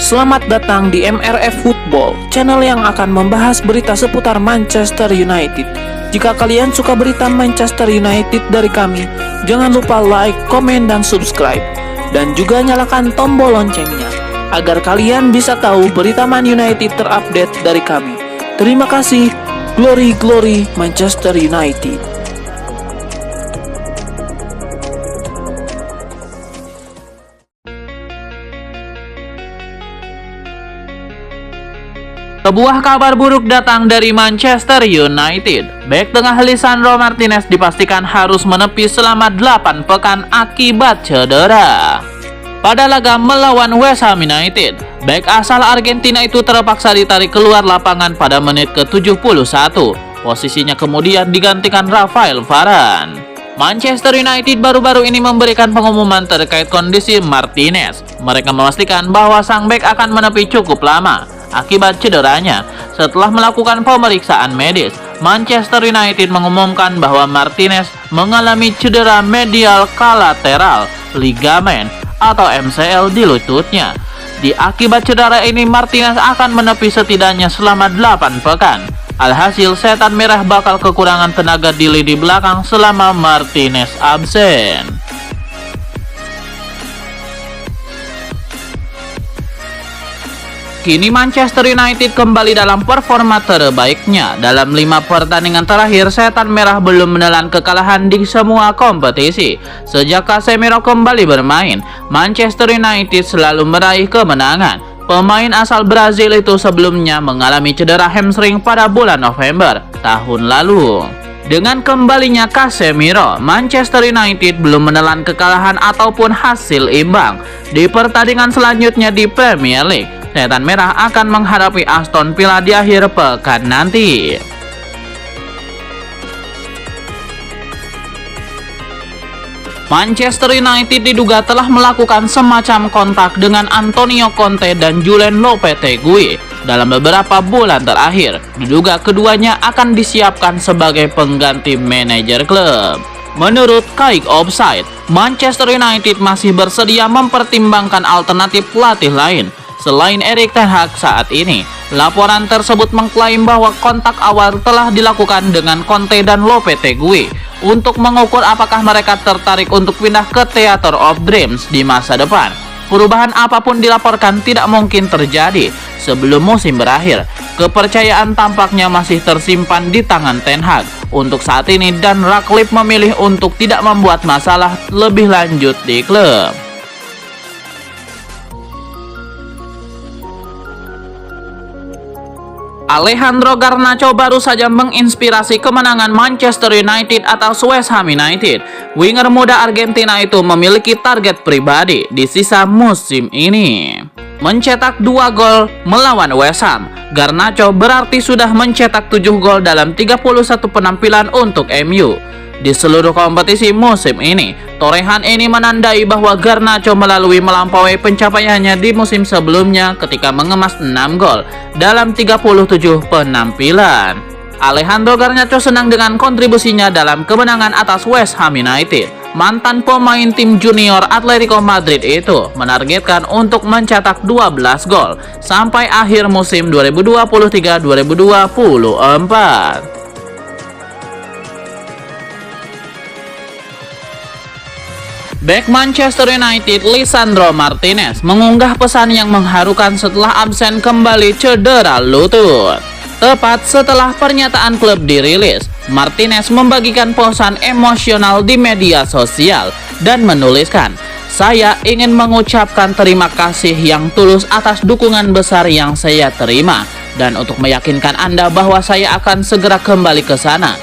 Selamat datang di MRF Football, channel yang akan membahas berita seputar Manchester United. Jika kalian suka berita Manchester United dari kami, jangan lupa like, komen, dan subscribe. Dan juga nyalakan tombol loncengnya, agar kalian bisa tahu berita Man United terupdate dari kami. Terima kasih. Glory, glory Manchester United. Sebuah kabar buruk datang dari Manchester United. Bek tengah Lisandro Martinez dipastikan harus menepi selama 8 pekan akibat cedera. Pada laga melawan West Ham United, bek asal Argentina itu terpaksa ditarik keluar lapangan pada menit ke-71. Posisinya kemudian digantikan Rafael Varane. Manchester United baru-baru ini memberikan pengumuman terkait kondisi Martinez. Mereka memastikan bahwa sang bek akan menepi cukup lama akibat cederanya. Setelah melakukan pemeriksaan medis, Manchester United mengumumkan bahwa Martinez mengalami cedera medial kolateral ligamen atau MCL di lututnya. Di akibat cedera ini, Martinez akan menepi setidaknya selama 8 pekan. Alhasil, setan merah bakal kekurangan tenaga di lini belakang selama Martinez absen. Kini Manchester United kembali dalam performa terbaiknya. Dalam 5 pertandingan terakhir, setan merah belum menelan kekalahan di semua kompetisi. Sejak Casemiro kembali bermain, Manchester United selalu meraih kemenangan. Pemain asal Brazil itu sebelumnya mengalami cedera hamstring pada bulan November tahun lalu. Dengan kembalinya Casemiro, Manchester United belum menelan kekalahan ataupun hasil imbang. Di pertandingan selanjutnya di Premier League, setan merah akan menghadapi Aston Villa di akhir pekan nanti. Manchester United diduga telah melakukan semacam kontak dengan Antonio Conte dan Julen Lopetegui dalam beberapa bulan terakhir. Diduga keduanya akan disiapkan sebagai pengganti manajer klub. Menurut Kaik Offside, Manchester United masih bersedia mempertimbangkan alternatif pelatih lain selain Erik ten Hag saat ini. Laporan tersebut mengklaim bahwa kontak awal telah dilakukan dengan Conte dan Lopetegui untuk mengukur apakah mereka tertarik untuk pindah ke Theatre of Dreams di masa depan. Perubahan apapun dilaporkan tidak mungkin terjadi sebelum musim berakhir. Kepercayaan tampaknya masih tersimpan di tangan ten Hag untuk saat ini, dan Ratcliffe memilih untuk tidak membuat masalah lebih lanjut di klub. Alejandro Garnacho baru saja menginspirasi kemenangan Manchester United atas West Ham United. Winger muda Argentina itu memiliki target pribadi di sisa musim ini, mencetak 2 gol melawan West Ham. Garnacho berarti sudah mencetak 7 gol dalam 31 penampilan untuk MU di seluruh kompetisi musim ini. Torehan ini menandai bahwa Garnacho melampaui pencapaiannya di musim sebelumnya ketika mengemas 6 gol dalam 37 penampilan. Alejandro Garnacho senang dengan kontribusinya dalam kemenangan atas West Ham United. Mantan pemain tim junior Atletico Madrid itu menargetkan untuk mencetak 12 gol sampai akhir musim 2023-2024. Bek Manchester United Lisandro Martinez mengunggah pesan yang mengharukan setelah absen kembali cedera lutut. Tepat setelah pernyataan klub dirilis, Martinez membagikan pesan emosional di media sosial dan menuliskan, "Saya ingin mengucapkan terima kasih yang tulus atas dukungan besar yang saya terima, dan untuk meyakinkan Anda bahwa saya akan segera kembali ke sana.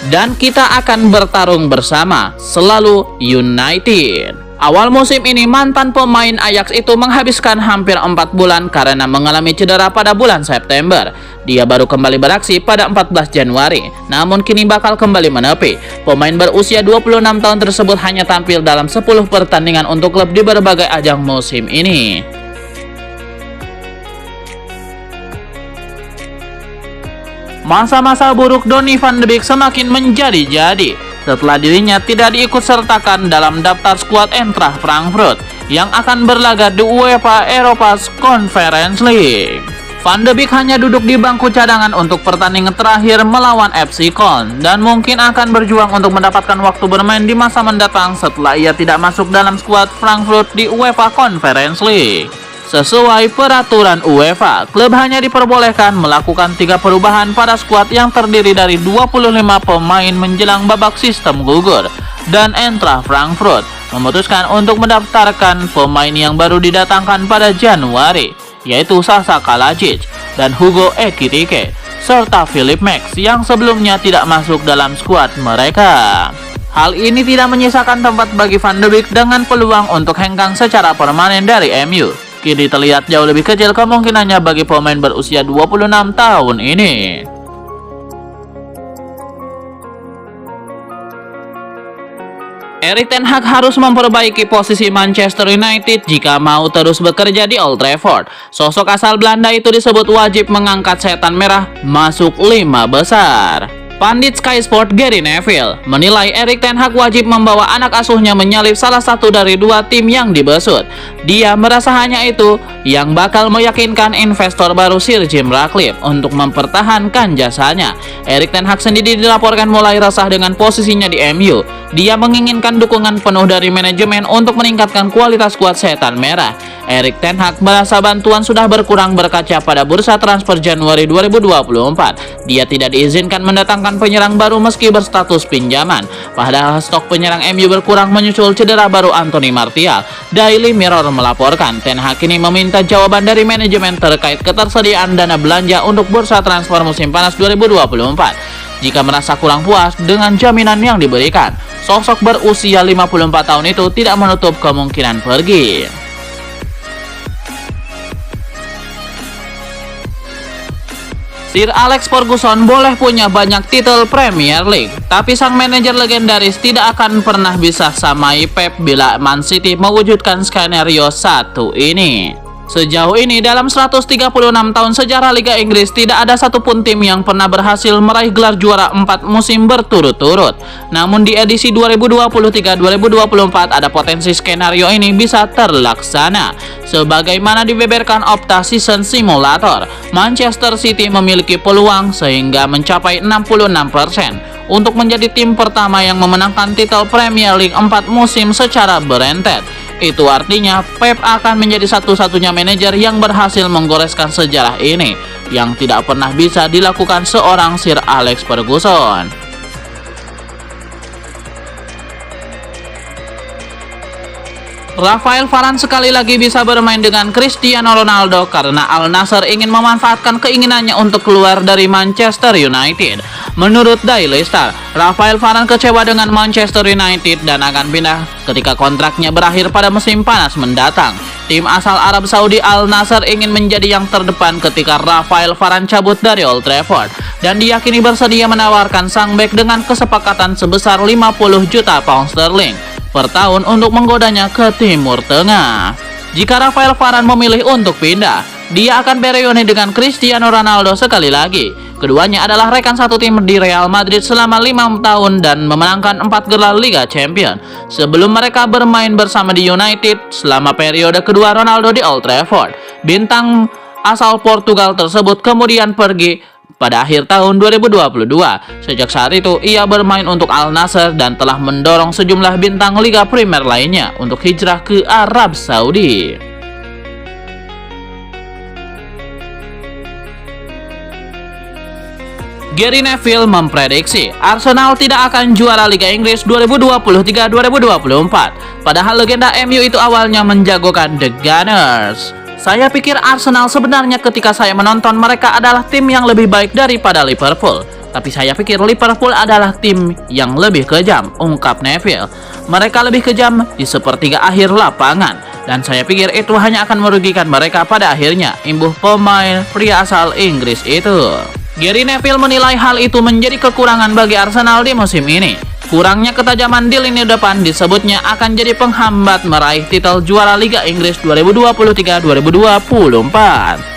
Dan kita akan bertarung bersama, selalu United." Awal musim ini, mantan pemain Ajax itu menghabiskan hampir 4 bulan karena mengalami cedera pada bulan September. Dia baru kembali beraksi pada 14 Januari, namun kini bakal kembali menepi. Pemain berusia 26 tahun tersebut hanya tampil dalam 10 pertandingan untuk klub di berbagai ajang musim ini. Masa-masa buruk Donny van de Beek semakin menjadi-jadi setelah dirinya tidak diikut sertakan dalam daftar skuad Eintracht Frankfurt. yang akan berlaga di UEFA Europa Conference League. Van de Beek hanya duduk di bangku cadangan untuk pertandingan terakhir melawan FC Köln dan mungkin akan berjuang untuk mendapatkan waktu bermain di masa mendatang setelah ia tidak masuk dalam skuad Frankfurt di UEFA Conference League. Sesuai peraturan UEFA, klub hanya diperbolehkan melakukan 3 perubahan pada skuad yang terdiri dari 25 pemain menjelang babak sistem gugur, dan Eintracht Frankfurt memutuskan untuk mendaftarkan pemain yang baru didatangkan pada Januari, yaitu Sasa Kalajic dan Hugo Ekitike, serta Philip Max yang sebelumnya tidak masuk dalam skuad mereka. Hal ini tidak menyisakan tempat bagi Van de Beek dengan peluang untuk hengkang secara permanen dari MU. Kini terlihat jauh lebih kecil kemungkinannya bagi pemain berusia 26 tahun ini. Erik ten Hag harus memperbaiki posisi Manchester United jika mau terus bekerja di Old Trafford. Sosok asal Belanda itu disebut wajib mengangkat setan merah masuk 5 besar. Pandit Sky Sport Gary Neville menilai Erik ten Hag wajib membawa anak asuhnya menyalip salah satu dari 2 tim yang dibesut. Dia merasa hanya itu yang bakal meyakinkan investor baru Sir Jim Ratcliffe untuk mempertahankan jasanya. Erik ten Hag sendiri dilaporkan mulai resah dengan posisinya di MU. Dia menginginkan dukungan penuh dari manajemen untuk meningkatkan kualitas skuad setan merah. Erik ten Hag merasa bantuan sudah berkurang berkaca pada bursa transfer Januari 2024. Dia tidak diizinkan mendatangkan penyerang baru meski berstatus pinjaman. Padahal stok penyerang MU berkurang menyusul cedera baru Anthony Martial. Daily Mirror melaporkan ten Hag ini meminta jawaban dari manajemen terkait ketersediaan dana belanja untuk bursa transfer musim panas 2024. Jika merasa kurang puas dengan jaminan yang diberikan, sosok berusia 54 tahun itu tidak menutup kemungkinan pergi. Sir Alex Ferguson boleh punya banyak titel Premier League, tapi sang manajer legendaris tidak akan pernah bisa samai Pep bila Man City mewujudkan skenario satu ini. Sejauh ini dalam 136 tahun sejarah Liga Inggris tidak ada satupun tim yang pernah berhasil meraih gelar juara 4 musim berturut-turut. Namun di edisi 2023-2024 ada potensi skenario ini bisa terlaksana. Sebagaimana dibeberkan Opta Season Simulator, Manchester City memiliki peluang sehingga mencapai 66% untuk menjadi tim pertama yang memenangkan titel Premier League 4 musim secara berentet. Itu artinya Pep akan menjadi satu-satunya manajer yang berhasil menggoreskan sejarah ini, yang tidak pernah bisa dilakukan seorang Sir Alex Ferguson. Rafael Varane sekali lagi bisa bermain dengan Cristiano Ronaldo karena Al Nassr ingin memanfaatkan keinginannya untuk keluar dari Manchester United. Menurut Daily Star, Rafael Varane kecewa dengan Manchester United dan akan pindah ketika kontraknya berakhir pada musim panas mendatang. Tim asal Arab Saudi Al Nassr ingin menjadi yang terdepan ketika Rafael Varane cabut dari Old Trafford dan diyakini bersedia menawarkan sang bek dengan kesepakatan sebesar 50 juta pound sterling per tahun untuk menggodanya ke Timur Tengah. Jika Rafael Varane memilih untuk pindah, dia akan bereuni dengan Cristiano Ronaldo sekali lagi. Keduanya adalah rekan satu tim di Real Madrid selama 5 tahun dan memenangkan 4 gelar Liga Champions sebelum mereka bermain bersama di United selama periode kedua Ronaldo di Old Trafford. Bintang asal Portugal tersebut kemudian pergi pada akhir tahun 2022. Sejak saat itu, ia bermain untuk Al Nassr dan telah mendorong sejumlah bintang Liga Primer lainnya untuk hijrah ke Arab Saudi. Gary Neville memprediksi Arsenal tidak akan juara Liga Inggris 2023-2024. Padahal legenda MU itu awalnya menjagokan The Gunners. Saya pikir Arsenal sebenarnya ketika saya menonton mereka adalah tim yang lebih baik daripada Liverpool. Tapi saya pikir Liverpool adalah tim yang lebih kejam, ungkap Neville. Mereka lebih kejam di sepertiga akhir lapangan. Dan saya pikir itu hanya akan merugikan mereka pada akhirnya, imbuh pemain pria asal Inggris itu. Gary Neville menilai hal itu menjadi kekurangan bagi Arsenal di musim ini. Kurangnya ketajaman di lini depan disebutnya akan jadi penghambat meraih titel juara Liga Inggris 2023-2024.